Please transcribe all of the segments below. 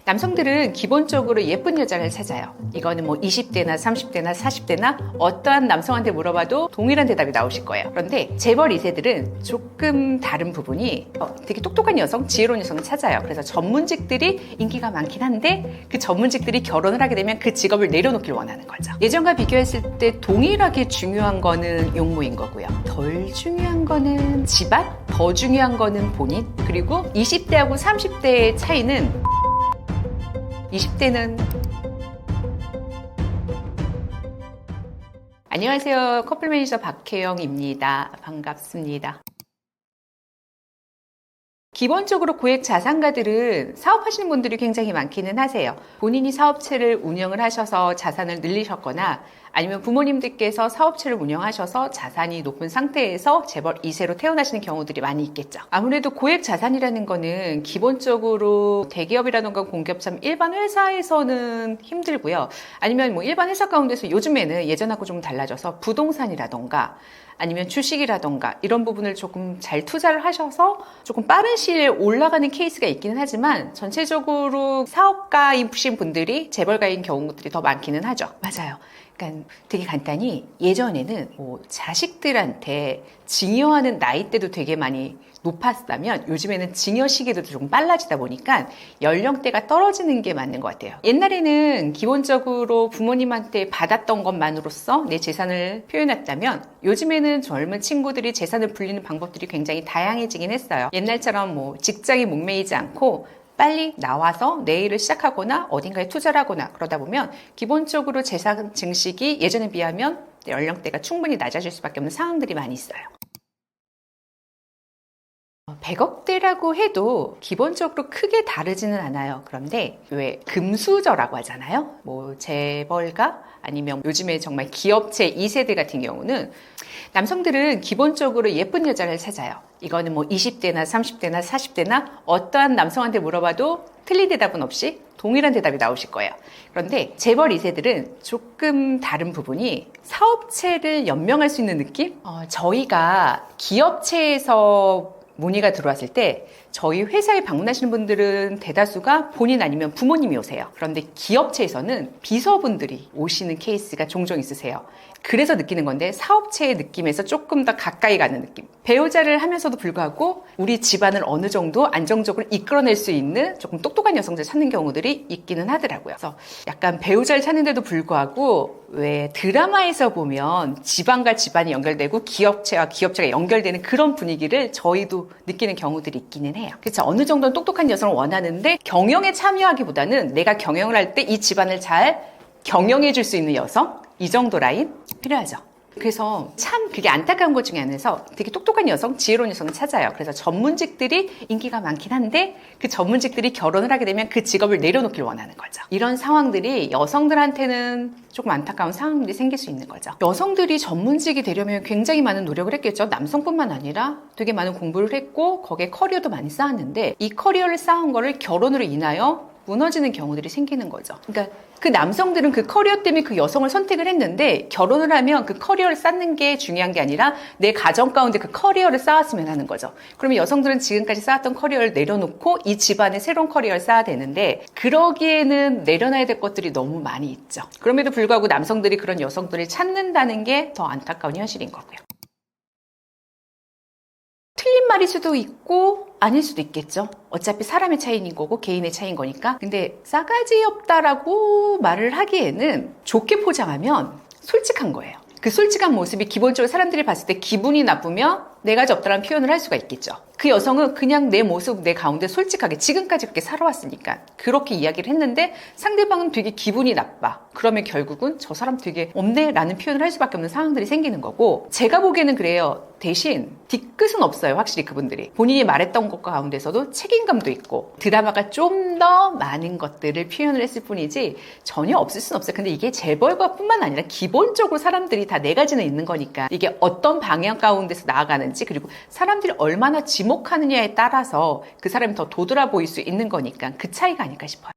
남성들은 기본적으로 예쁜 여자를 찾아요. 이거는 뭐 20대나 30대나 40대나 어떠한 남성한테 물어봐도 동일한 대답이 나오실 거예요. 그런데 재벌 2세들은 조금 다른 부분이 되게 똑똑한 여성, 지혜로운 여성을 찾아요. 그래서 전문직들이 인기가 많긴 한데 그 전문직들이 결혼을 하게 되면 그 직업을 내려놓길 원하는 거죠. 예전과 비교했을 때 동일하게 중요한 거는 용모인 거고요. 덜 중요한 거는 집안, 더 중요한 거는 본인, 그리고 20대하고 30대의 차이는 20대는 안녕하세요. 커플 매니저 박혜영입니다. 반갑습니다. 기본적으로 고액 자산가들은 사업하시는 분들이 굉장히 많기는 하세요. 본인이 사업체를 운영을 하셔서 자산을 늘리셨거나 아니면 부모님들께서 사업체를 운영하셔서 자산이 높은 상태에서 재벌 2세로 태어나시는 경우들이 많이 있겠죠. 아무래도 고액 자산이라는 거는 기본적으로 대기업이라던가 공기업처럼 일반 회사에서는 힘들고요. 아니면 뭐 일반 회사 가운데서 요즘에는 예전하고 좀 달라져서 부동산이라던가 아니면 주식이라던가 이런 부분을 조금 잘 투자를 하셔서 조금 빠른 시일에 올라가는 케이스가 있기는 하지만 전체적으로 사업가이신 분들이 재벌가인 경우들이 더 많기는 하죠. 맞아요. 그러니까 되게 간단히 예전에는 뭐 자식들한테 증여하는 나이대도 되게 많이 높았다면 요즘에는 증여 시기도 조금 빨라지다 보니까 연령대가 떨어지는 게 맞는 것 같아요. 옛날에는 기본적으로 부모님한테 받았던 것만으로써 내 재산을 표현했다면 요즘에는 젊은 친구들이 재산을 불리는 방법들이 굉장히 다양해지긴 했어요. 옛날처럼 뭐 직장에 목매이지 않고 빨리 나와서 내 일을 시작하거나 어딘가에 투자를 하거나 그러다 보면 기본적으로 재산 증식이 예전에 비하면 연령대가 충분히 낮아질 수밖에 없는 상황들이 많이 있어요. 100억대라고 해도 기본적으로 크게 다르지는 않아요. 그런데 왜 금수저라고 하잖아요. 뭐 재벌가 아니면 요즘에 정말 기업체 2세대 같은 경우는 남성들은 기본적으로 예쁜 여자를 찾아요. 이거는 뭐 20대나 30대나 40대나 어떠한 남성한테 물어봐도 틀린 대답은 없이 동일한 대답이 나오실 거예요. 그런데 재벌 2세들은 조금 다른 부분이 사업체를 연명할 수 있는 느낌? 저희가 기업체에서 문의가 들어왔을 때 저희 회사에 방문하시는 분들은 대다수가 본인 아니면 부모님이 오세요. 그런데 기업체에서는 비서분들이 오시는 케이스가 종종 있으세요. 그래서 느끼는 건데 사업체의 느낌에서 조금 더 가까이 가는 느낌. 배우자를 하면서도 불구하고 우리 집안을 어느 정도 안정적으로 이끌어낼 수 있는 조금 똑똑한 여성들 찾는 경우들이 있기는 하더라고요. 그래서 약간 배우자를 찾는데도 불구하고 왜 드라마에서 보면 집안과 집안이 연결되고 기업체와 기업체가 연결되는 그런 분위기를 저희도 느끼는 경우들이 있기는 해요. 그래서 어느 정도는 똑똑한 여성을 원하는데 경영에 참여하기보다는 내가 경영을 할 때 이 집안을 잘 경영해 줄 수 있는 여성? 이 정도 라인 필요하죠. 그래서 참 그게 안타까운 것 중에 하나에서 되게 똑똑한 여성, 지혜로운 여성을 찾아요. 그래서 전문직들이 인기가 많긴 한데 그 전문직들이 결혼을 하게 되면 그 직업을 내려놓길 원하는 거죠. 이런 상황들이 여성들한테는 조금 안타까운 상황들이 생길 수 있는 거죠. 여성들이 전문직이 되려면 굉장히 많은 노력을 했겠죠. 남성뿐만 아니라 되게 많은 공부를 했고 거기에 커리어도 많이 쌓았는데 이 커리어를 쌓은 거를 결혼으로 인하여 무너지는 경우들이 생기는 거죠. 그러니까 그 남성들은 그 커리어 때문에 그 여성을 선택을 했는데 결혼을 하면 그 커리어를 쌓는 게 중요한 게 아니라 내 가정 가운데 그 커리어를 쌓았으면 하는 거죠. 그러면 여성들은 지금까지 쌓았던 커리어를 내려놓고 이 집안에 새로운 커리어를 쌓아야 되는데 그러기에는 내려놔야 될 것들이 너무 많이 있죠. 그럼에도 불구하고 남성들이 그런 여성들을 찾는다는 게 더 안타까운 현실인 거고요. 틀린 말일 수도 있고 아닐 수도 있겠죠. 어차피 사람의 차이인 거고 개인의 차이인 거니까. 근데 싸가지 없다라고 말을 하기에는 좋게 포장하면 솔직한 거예요. 그 솔직한 모습이 기본적으로 사람들이 봤을 때 기분이 나쁘면 내가 없다라는 표현을 할 수가 있겠죠. 그 여성은 그냥 내 모습, 내 가운데 솔직하게 지금까지 그렇게 살아왔으니까 그렇게 이야기를 했는데 상대방은 되게 기분이 나빠. 그러면 결국은 저 사람 되게 없네 라는 표현을 할 수밖에 없는 상황들이 생기는 거고 제가 보기에는 그래요. 대신 뒤끝은 없어요. 확실히 그분들이. 본인이 말했던 것 가운데서도 책임감도 있고 드라마가 좀 더 많은 것들을 표현을 했을 뿐이지 전혀 없을 수는 없어요. 근데 이게 재벌가 뿐만 아니라 기본적으로 사람들이 다 네 가지는 있는 거니까 이게 어떤 방향 가운데서 나아가는지 그리고 사람들이 얼마나 지목하느냐에 따라서 그 사람이 더 도드라 보일 수 있는 거니까 그 차이가 아닐까 싶어요.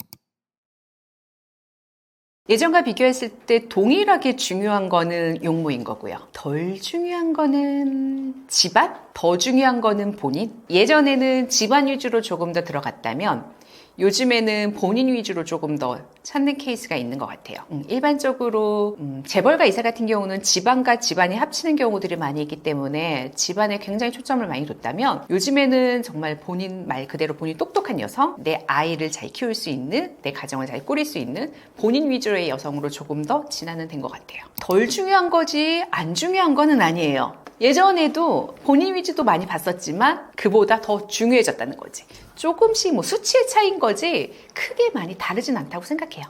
예전과 비교했을 때 동일하게 중요한 거는 용모인 거고요. 덜 중요한 거는 집안, 더 중요한 거는 본인. 예전에는 집안 위주로 조금 더 들어갔다면 요즘에는 본인 위주로 조금 더 찾는 케이스가 있는 것 같아요. 일반적으로 재벌가 이사 같은 경우는 집안과 집안이 합치는 경우들이 많이 있기 때문에 집안에 굉장히 초점을 많이 뒀다면, 요즘에는 정말 본인 말 그대로 본인 똑똑한 여성, 내 아이를 잘 키울 수 있는, 내 가정을 잘 꾸릴 수 있는 본인 위주의 여성으로 조금 더 진화는 된 것 같아요. 덜 중요한 거지 안 중요한 거는 아니에요. 예전에도 본인 위주도 많이 봤었지만 그보다 더 중요해졌다는 거지. 조금씩 뭐 수치의 차이인 거지 크게 많이 다르진 않다고 생각해요.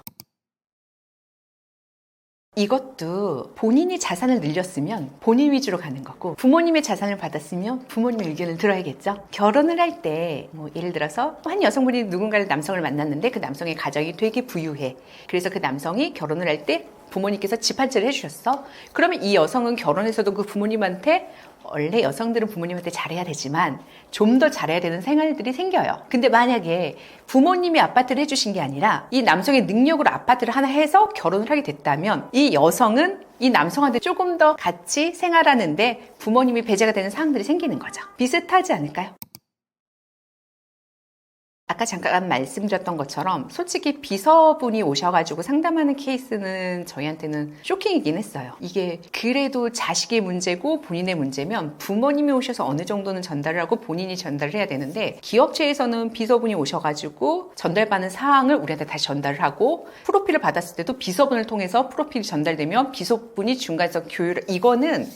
이것도 본인이 자산을 늘렸으면 본인 위주로 가는 거고, 부모님의 자산을 받았으면 부모님의 의견을 들어야겠죠. 결혼을 할 때 뭐 예를 들어서 한 여성분이 누군가를 남성을 만났는데 그 남성의 가정이 되게 부유해. 그래서 그 남성이 결혼을 할 때 부모님께서 집 한 채를 해주셨어. 그러면 이 여성은 결혼해서도 그 부모님한테, 원래 여성들은 부모님한테 잘해야 되지만 좀 더 잘해야 되는 생활들이 생겨요. 근데 만약에 부모님이 아파트를 해주신 게 아니라 이 남성의 능력으로 아파트를 하나 해서 결혼을 하게 됐다면, 이 여성은 이 남성한테 조금 더 같이 생활하는데 부모님이 배제가 되는 상황들이 생기는 거죠. 비슷하지 않을까요? 아까 잠깐 말씀드렸던 것처럼 솔직히 비서분이 오셔가지고 상담하는 케이스는 저희한테는 쇼킹이긴 했어요. 이게 그래도 자식의 문제고 본인의 문제면 부모님이 오셔서 어느 정도는 전달을 하고 본인이 전달을 해야 되는데, 기업체에서는 비서분이 오셔가지고 전달받는 사항을 우리한테 다시 전달을 하고, 프로필을 받았을 때도 비서분을 통해서 프로필이 전달되면 비서분이 중간에서 교류를, 이거는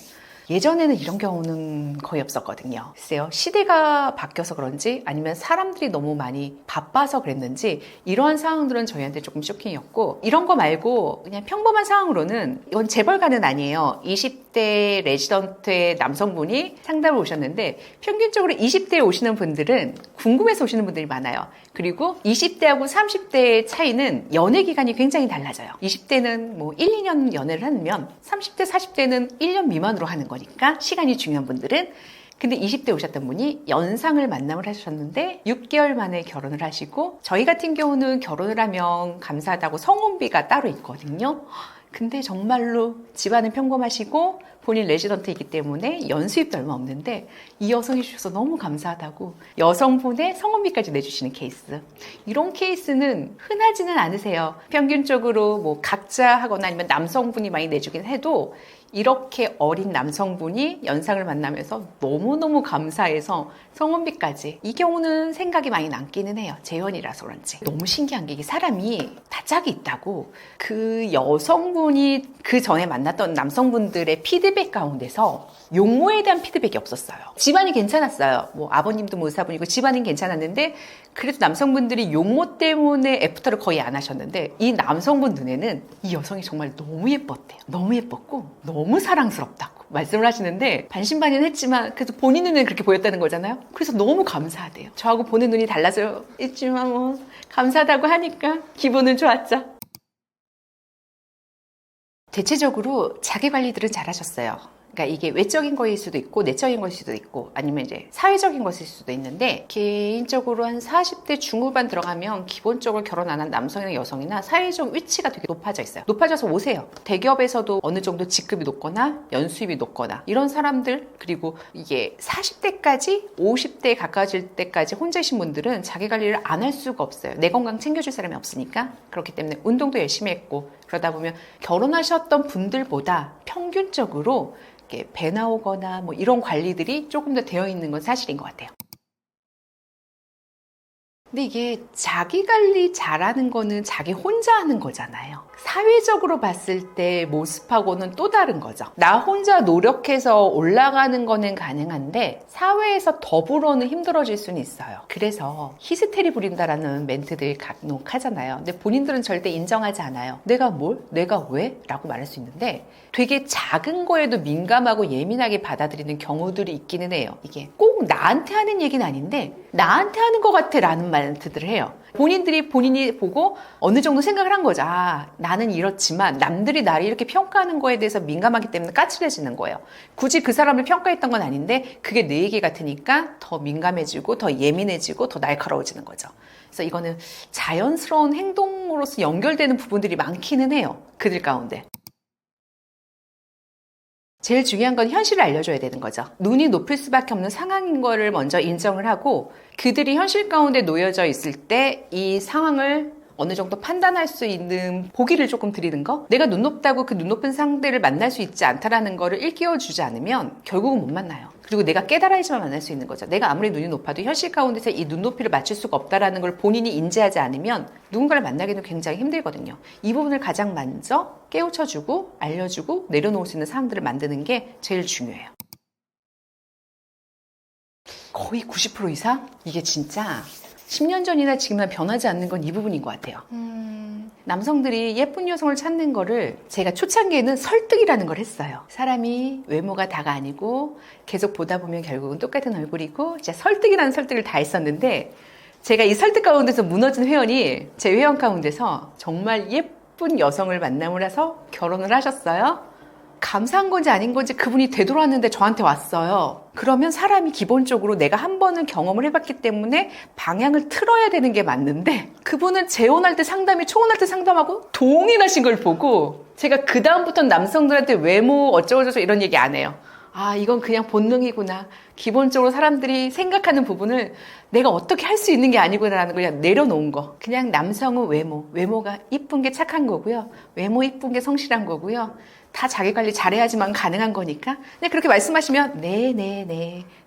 예전에는 이런 경우는 거의 없었거든요. 글쎄요, 시대가 바뀌어서 그런지 아니면 사람들이 너무 많이 바빠서 그랬는지 이러한 상황들은 저희한테 조금 쇼킹이었고, 이런 거 말고 그냥 평범한 상황으로는, 이건 재벌가는 아니에요. 20대 레지던트의 남성분이 상담을 오셨는데, 평균적으로 20대에 오시는 분들은 궁금해서 오시는 분들이 많아요. 그리고 20대하고 30대의 차이는 연애 기간이 굉장히 달라져요. 20대는 뭐 1, 2년 연애를 하면 30대, 40대는 1년 미만으로 하는 거니까 시간이 중요한 분들은. 근데 20대 오셨던 분이 연상을 만남을 하셨는데 6개월 만에 결혼을 하시고, 저희 같은 경우는 결혼을 하면 감사하다고 성혼비가 따로 있거든요. 근데 정말로 집안은 평범하시고 본인 레지던트이기 때문에 연수입도 얼마 없는데 이 여성이 주셔서 너무 감사하다고 여성분의 성혼비까지 내주시는 케이스. 이런 케이스는 흔하지는 않으세요. 평균적으로 뭐 각자 하거나 아니면 남성분이 많이 내주긴 해도, 이렇게 어린 남성분이 연상을 만나면서 너무너무 감사해서 성혼비까지, 이 경우는 생각이 많이 남기는 해요. 재혼이라서 그런지. 너무 신기한 게, 이게 사람이 다 짝이 있다고, 그 여성분이 그 전에 만났던 남성분들의 피드백 가운데서 용모에 대한 피드백이 없었어요. 집안이 괜찮았어요. 뭐 아버님도 모사분이고 집안은 괜찮았는데, 그래도 남성분들이 용모 때문에 애프터를 거의 안 하셨는데, 이 남성분 눈에는 이 여성이 정말 너무 예뻤대요. 너무 예뻤고 너무 사랑스럽다고 말씀을 하시는데, 반신반의했지만 그래도 본인 눈에는 그렇게 보였다는 거잖아요. 그래서 너무 감사하대요. 저하고 보는 눈이 달라져 있지만 뭐 감사하다고 하니까 기분은 좋았죠. 대체적으로 자기 관리들은 잘하셨어요. 그러니까 이게 외적인 거일 수도 있고 내적인 거일 수도 있고 아니면 이제 사회적인 것일 수도 있는데, 개인적으로 한 40대 중후반 들어가면 기본적으로 결혼 안 한 남성이나 여성이나 사회적 위치가 되게 높아져 있어요. 높아져서 오세요. 대기업에서도 어느 정도 직급이 높거나 연수입이 높거나 이런 사람들, 그리고 이게 40대까지 50대에 가까워질 때까지 혼자신 분들은 자기 관리를 안 할 수가 없어요. 내 건강 챙겨줄 사람이 없으니까. 그렇기 때문에 운동도 열심히 했고, 그러다 보면 결혼하셨던 분들보다 평균적으로 배 나오거나 뭐 이런 관리들이 조금 더 되어 있는 건 사실인 것 같아요. 근데 이게 자기 관리 잘하는 거는 자기 혼자 하는 거잖아요. 사회적으로 봤을 때 모습하고는 또 다른 거죠. 나 혼자 노력해서 올라가는 거는 가능한데 사회에서 더불어는 힘들어질 수는 있어요. 그래서 히스테리 부린다라는 멘트들 간혹 하잖아요. 근데 본인들은 절대 인정하지 않아요. 내가 뭘? 내가 왜? 라고 말할 수 있는데, 되게 작은 거에도 민감하고 예민하게 받아들이는 경우들이 있기는 해요. 이게 꼭 나한테 하는 얘기는 아닌데 나한테 하는 것 같아 라는 멘트들을 해요. 본인이 보고 어느 정도 생각을 한 거죠. 아, 나는 이렇지만 남들이 나를 이렇게 평가하는 거에 대해서 민감하기 때문에 까칠해지는 거예요. 굳이 그 사람을 평가했던 건 아닌데 그게 내 얘기 같으니까 더 민감해지고 더 예민해지고 더 날카로워지는 거죠. 그래서 이거는 자연스러운 행동으로서 연결되는 부분들이 많기는 해요. 그들 가운데. 제일 중요한 건 현실을 알려줘야 되는 거죠. 눈이 높을 수밖에 없는 상황인 거를 먼저 인정을 하고 그들이 현실 가운데 놓여져 있을 때 이 상황을 어느 정도 판단할 수 있는 보기를 조금 드리는 거. 내가 눈 높다고 그 눈 높은 상대를 만날 수 있지 않다라는 거를 일깨워주지 않으면 결국은 못 만나요. 그리고 내가 깨달아야지만 만날 수 있는 거죠. 내가 아무리 눈이 높아도 현실 가운데서 이 눈높이를 맞출 수가 없다라는 걸 본인이 인지하지 않으면 누군가를 만나기는 굉장히 힘들거든요. 이 부분을 가장 먼저 깨우쳐주고 알려주고 내려놓을 수 있는 사람들을 만드는 게 제일 중요해요. 거의 90% 이상? 이게 진짜 10년 전이나 지금이나 변하지 않는 건 이 부분인 것 같아요. 남성들이 예쁜 여성을 찾는 거를 제가 초창기에는 설득이라는 걸 했어요. 사람이 외모가 다가 아니고 계속 보다 보면 결국은 똑같은 얼굴이고 진짜 설득이라는 설득을 다 했었는데 제가 이 설득 가운데서 무너진 회원이 제 회원 가운데서 정말 예쁜 여성을 만남을 해서 결혼을 하셨어요. 감사한 건지 아닌 건지 그분이 되돌아왔는데 저한테 왔어요. 그러면 사람이 기본적으로 내가 한 번은 경험을 해봤기 때문에 방향을 틀어야 되는 게 맞는데 그분은 재혼할 때 상담이 초혼할 때 상담하고 동일하신 걸 보고 제가 그 다음부터는 남성들한테 외모 어쩌고저쩌고 이런 얘기 안 해요. 아, 이건 그냥 본능이구나. 기본적으로 사람들이 생각하는 부분을 내가 어떻게 할 수 있는 게 아니구나라는 걸 그냥 내려놓은 거. 그냥 남성은 외모가 이쁜 게 착한 거고요. 외모 이쁜 게 성실한 거고요. 다 자기 관리 잘해야지만 가능한 거니까 그냥 그렇게 말씀하시면 네.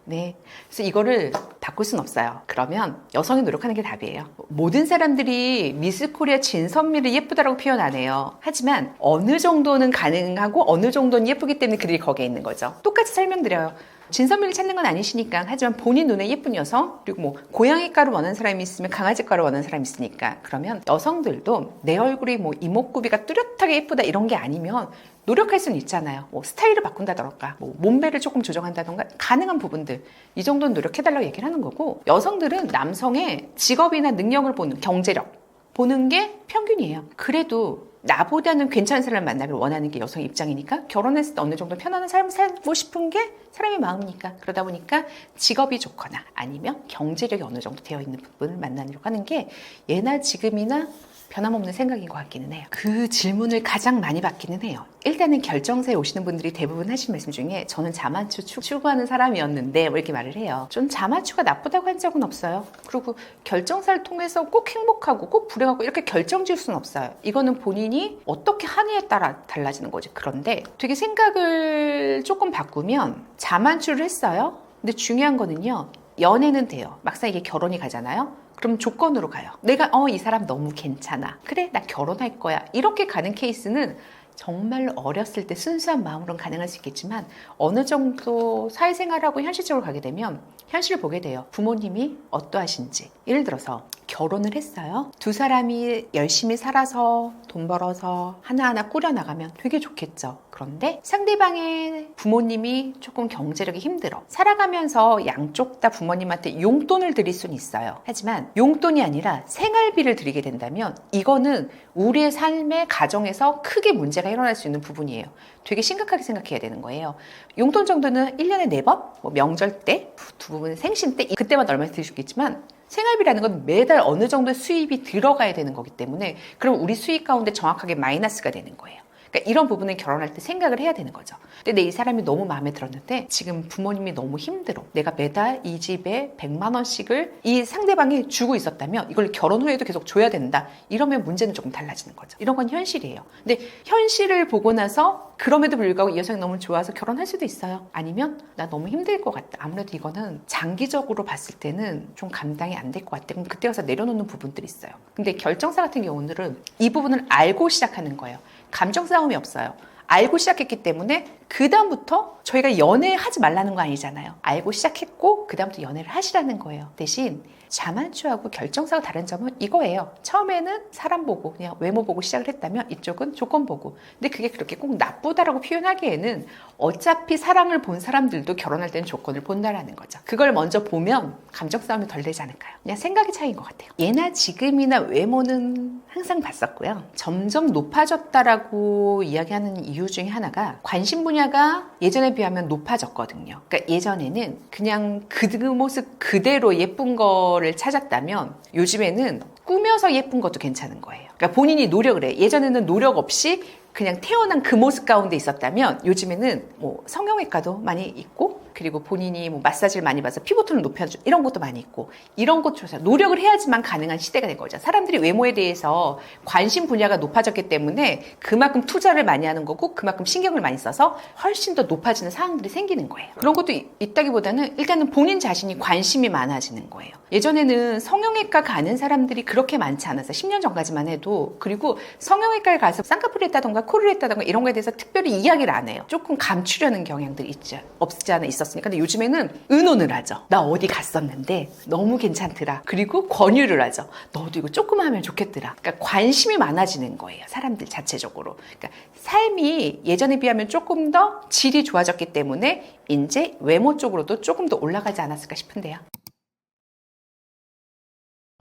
그래서 이거를 바꿀 수는 없어요. 그러면 여성이 노력하는 게 답이에요. 모든 사람들이 미스 코리아 진선미를 예쁘다라고 표현 안 해요. 하지만 어느 정도는 가능하고 어느 정도는 예쁘기 때문에 그들이 거기에 있는 거죠. 똑같이 설명드려요. 진선미를 찾는 건 아니시니까. 하지만 본인 눈에 예쁜 여성, 그리고 뭐 고양이과를 원하는 사람이 있으면 강아지과를 원하는 사람이 있으니까. 그러면 여성들도 내 얼굴이 뭐 이목구비가 뚜렷하게 예쁘다 이런 게 아니면 노력할 수는 있잖아요. 뭐 스타일을 바꾼다던가 뭐 몸매를 조금 조정한다던가 가능한 부분들 이 정도는 노력해달라고 얘기를 하는 거고, 여성들은 남성의 직업이나 능력을 보는, 경제력 보는 게 평균이에요. 그래도 나보다는 괜찮은 사람을 만나길 원하는 게 여성 입장이니까 결혼했을 때 어느 정도 편안한 삶을 살고 싶은 게 사람의 마음이니까. 그러다 보니까 직업이 좋거나 아니면 경제력이 어느 정도 되어 있는 부분을 만나려고 하는 게 예나 지금이나 변함없는 생각인 것 같기는 해요. 그 질문을 가장 많이 받기는 해요. 일단은 결정사에 오시는 분들이 대부분 하신 말씀 중에 저는 자만추 추구하는 사람이었는데 뭐 이렇게 말을 해요. 전 자만추가 나쁘다고 한 적은 없어요. 그리고 결정사를 통해서 꼭 행복하고 꼭 불행하고 이렇게 결정 지을 수는 없어요. 이거는 본인이 어떻게 하느냐에 따라 달라지는 거지. 그런데 되게 생각을 조금 바꾸면 자만추를 했어요. 근데 중요한 거는요. 연애는 돼요. 막상 이게 결혼이 가잖아요. 그럼 조건으로 가요. 내가 이 사람 너무 괜찮아. 그래, 나 결혼할 거야. 이렇게 가는 케이스는 정말 어렸을 때 순수한 마음으로는 가능할 수 있겠지만 어느 정도 사회생활하고 현실적으로 가게 되면 현실을 보게 돼요. 부모님이 어떠하신지. 예를 들어서 결혼을 했어요. 두 사람이 열심히 살아서 돈 벌어서 하나하나 꾸려나가면 되게 좋겠죠. 그런데 상대방의 부모님이 조금 경제력이 힘들어. 살아가면서 양쪽 다 부모님한테 용돈을 드릴 수는 있어요. 하지만 용돈이 아니라 생활비를 드리게 된다면 이거는 우리의 삶의 가정에서 크게 문제가 일어날 수 있는 부분이에요. 되게 심각하게 생각해야 되는 거예요. 용돈 정도는 1년에 4번? 뭐 명절 때, 두 부분 생신 때, 그때마다 얼마씩 드릴 수 있겠지만 생활비라는 건 매달 어느 정도의 수입이 들어가야 되는 거기 때문에 그럼 우리 수익 가운데 정확하게 마이너스가 되는 거예요. 그러니까 이런 부분은 결혼할 때 생각을 해야 되는 거죠. 근데 이 사람이 너무 마음에 들었는데 지금 부모님이 너무 힘들어. 내가 매달 이 집에 100만 원씩을 이 상대방이 주고 있었다면 이걸 결혼 후에도 계속 줘야 된다. 이러면 문제는 조금 달라지는 거죠. 이런 건 현실이에요. 근데 현실을 보고 나서 그럼에도 불구하고 이 여성이 너무 좋아서 결혼할 수도 있어요. 아니면 나 너무 힘들 것 같다. 아무래도 이거는 장기적으로 봤을 때는 좀 감당이 안 될 것 같아. 그럼 그때 가서 내려놓는 부분들이 있어요. 근데 결정사 같은 경우는 이 부분을 알고 시작하는 거예요. 감정 싸움이 없어요. 알고 시작했기 때문에 그 다음부터 저희가 연애하지 말라는 거 아니잖아요. 알고 시작했고 그 다음부터 연애를 하시라는 거예요. 대신 자만추하고 결정사가 다른 점은 이거예요. 처음에는 사람 보고 그냥 외모 보고 시작을 했다면 이쪽은 조건 보고. 근데 그게 그렇게 꼭 나쁘다라고 표현하기에는 어차피 사랑을 본 사람들도 결혼할 때는 조건을 본다라는 거죠. 그걸 먼저 보면 감정 싸움이 덜 되지 않을까요? 그냥 생각의 차이인 것 같아요. 예나 지금이나 외모는 항상 봤었고요. 점점 높아졌다라고 이야기하는 이유 중에 하나가 관심분이 분야가 예전에 비하면 높아졌거든요. 그러니까 예전에는 그냥 그 모습 그대로 예쁜 거를 찾았다면 요즘에는 꾸며서 예쁜 것도 괜찮은 거예요. 그러니까 본인이 노력을 해. 예전에는 노력 없이 그냥 태어난 그 모습 가운데 있었다면 요즘에는 뭐 성형외과도 많이 있고, 그리고 본인이 뭐 마사지를 많이 받아서 피부톤을 높여줘 이런 것도 많이 있고, 이런 것 조사 노력을 해야지만 가능한 시대가 된 거죠. 사람들이 외모에 대해서 관심 분야가 높아졌기 때문에 그만큼 투자를 많이 하는 거고, 그만큼 신경을 많이 써서 훨씬 더 높아지는 상황들이 생기는 거예요. 그런 것도 있다기보다는 일단은 본인 자신이 관심이 많아지는 거예요. 예전에는 성형외과 가는 사람들이 그렇게 많지 않았어요. 10년 전까지만 해도. 그리고 성형외과에 가서 쌍꺼풀을 했다던가 코를 했다던가 이런 거에 대해서 특별히 이야기를 안 해요. 조금 감추려는 경향들이 없지 않아 있었으니까. 근데 요즘에는 의논을 하죠. 나 어디 갔었는데 너무 괜찮더라. 그리고 권유를 하죠. 너도 이거 조금 하면 좋겠더라. 그러니까 관심이 많아지는 거예요. 사람들 자체적으로. 그러니까 삶이 예전에 비하면 조금 더 질이 좋아졌기 때문에 이제 외모 쪽으로도 조금 더 올라가지 않았을까 싶은데요.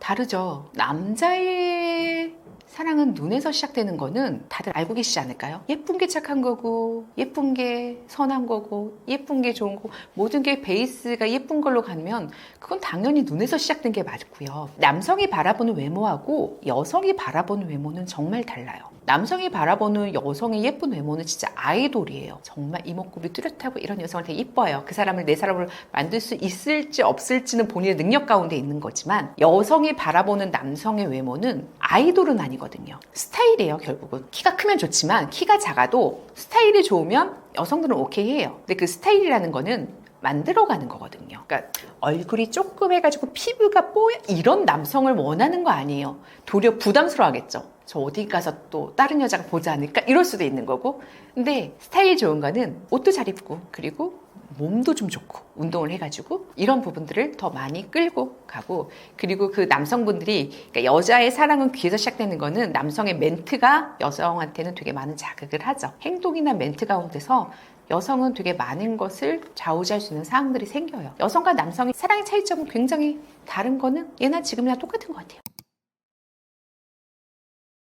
다르죠. 남자의 사랑은 눈에서 시작되는 거는 다들 알고 계시지 않을까요? 예쁜 게 착한 거고, 예쁜 게 선한 거고, 예쁜 게 좋은 거고, 모든 게 베이스가 예쁜 걸로 가면 그건 당연히 눈에서 시작된 게 맞고요. 남성이 바라보는 외모하고 여성이 바라보는 외모는 정말 달라요. 남성이 바라보는 여성의 예쁜 외모는 진짜 아이돌이에요. 정말 이목구비 뚜렷하고 이런 여성을 되게 이뻐요. 그 사람을 내 사람으로 만들 수 있을지 없을지는 본인의 능력 가운데 있는 거지만, 여성이 바라보는 남성의 외모는 아이돌은 아니거든요. 스타일이에요. 결국은 키가 크면 좋지만 키가 작아도 스타일이 좋으면 여성들은 오케이 해요. 근데 그 스타일이라는 거는 만들어가는 거거든요. 그러니까 얼굴이 조금 해가지고 피부가 뽀얀 이런 남성을 원하는 거 아니에요. 도리어 부담스러워하겠죠. 저 어디 가서 또 다른 여자가 보지 않을까? 이럴 수도 있는 거고. 근데 스타일 좋은 거는 옷도 잘 입고, 그리고 몸도 좀 좋고, 운동을 해가지고 이런 부분들을 더 많이 끌고 가고, 그리고 그 남성분들이, 그러니까 여자의 사랑은 귀에서 시작되는 거는 남성의 멘트가 여성한테는 되게 많은 자극을 하죠. 행동이나 멘트 가운데서 여성은 되게 많은 것을 좌우지할 수 있는 사항들이 생겨요. 여성과 남성의 사랑의 차이점은 굉장히 다른 거는 예나 지금이나 똑같은 것 같아요.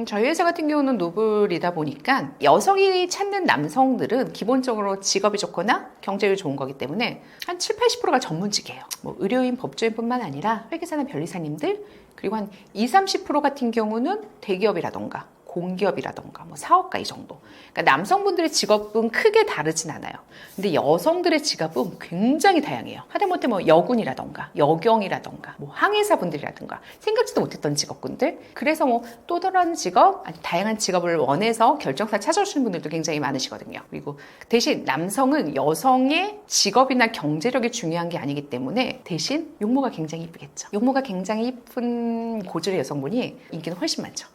저희 회사 같은 경우는 노블이다 보니까 여성이 찾는 남성들은 기본적으로 직업이 좋거나 경제력이 좋은 거기 때문에 한 7, 80%가 전문직이에요. 뭐 의료인, 법조인뿐만 아니라 회계사나 변리사님들, 그리고 한 20, 30% 같은 경우는 대기업이라던가 공기업이라던가 뭐 사업가 이 정도. 그러니까 남성분들의 직업은 크게 다르진 않아요. 근데 여성들의 직업은 굉장히 다양해요. 하다못해 뭐 여군이라던가 여경이라던가 뭐 항해사분들이라던가 생각지도 못했던 직업군들. 그래서 뭐 또 다른 직업, 아니 다양한 직업을 원해서 결정사 찾아오시는 분들도 굉장히 많으시거든요. 그리고 대신 남성은 여성의 직업이나 경제력이 중요한 게 아니기 때문에 대신 용모가 굉장히 이쁘겠죠. 용모가 굉장히 이쁜 고졸의 여성분이 인기는 훨씬 많죠.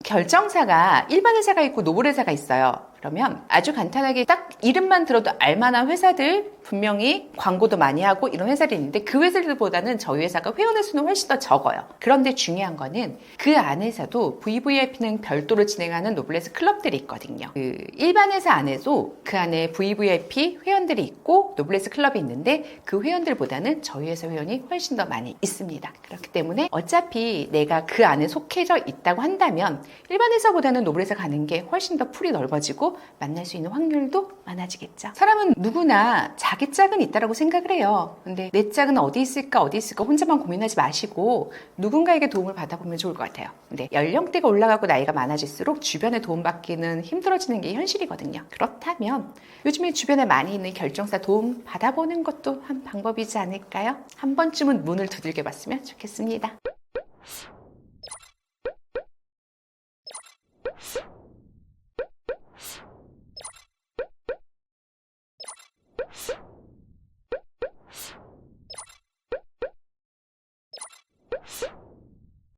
결정사가 일반 회사가 있고 노블 회사가 있어요. 그러면 아주 간단하게 딱 이름만 들어도 알만한 회사들, 분명히 광고도 많이 하고 이런 회사들이 있는데, 그 회사들보다는 저희 회사가 회원의 수는 훨씬 더 적어요. 그런데 중요한 거는 그 안에서도 VVIP는 별도로 진행하는 노블레스 클럽들이 있거든요. 그 일반 회사 안에도 그 안에 VVIP 회원들이 있고 노블레스 클럽이 있는데, 그 회원들보다는 저희 회사 회원이 훨씬 더 많이 있습니다. 그렇기 때문에 어차피 내가 그 안에 속해져 있다고 한다면 일반 회사보다는 노블 회사 가는 게 훨씬 더 풀이 넓어지고 만날 수 있는 확률도 많아지겠죠. 사람은 누구나 자기 짝은 있다라고 생각을 해요. 근데 내 짝은 어디 있을까 혼자만 고민하지 마시고 누군가에게 도움을 받아보면 좋을 것 같아요. 근데 연령대가 올라가고 나이가 많아질수록 주변에 도움받기는 힘들어지는 게 현실이거든요. 그렇다면 요즘에 주변에 많이 있는 결정사 도움 받아보는 것도 한 방법이지 않을까요? 한 번쯤은 문을 두들겨 봤으면 좋겠습니다.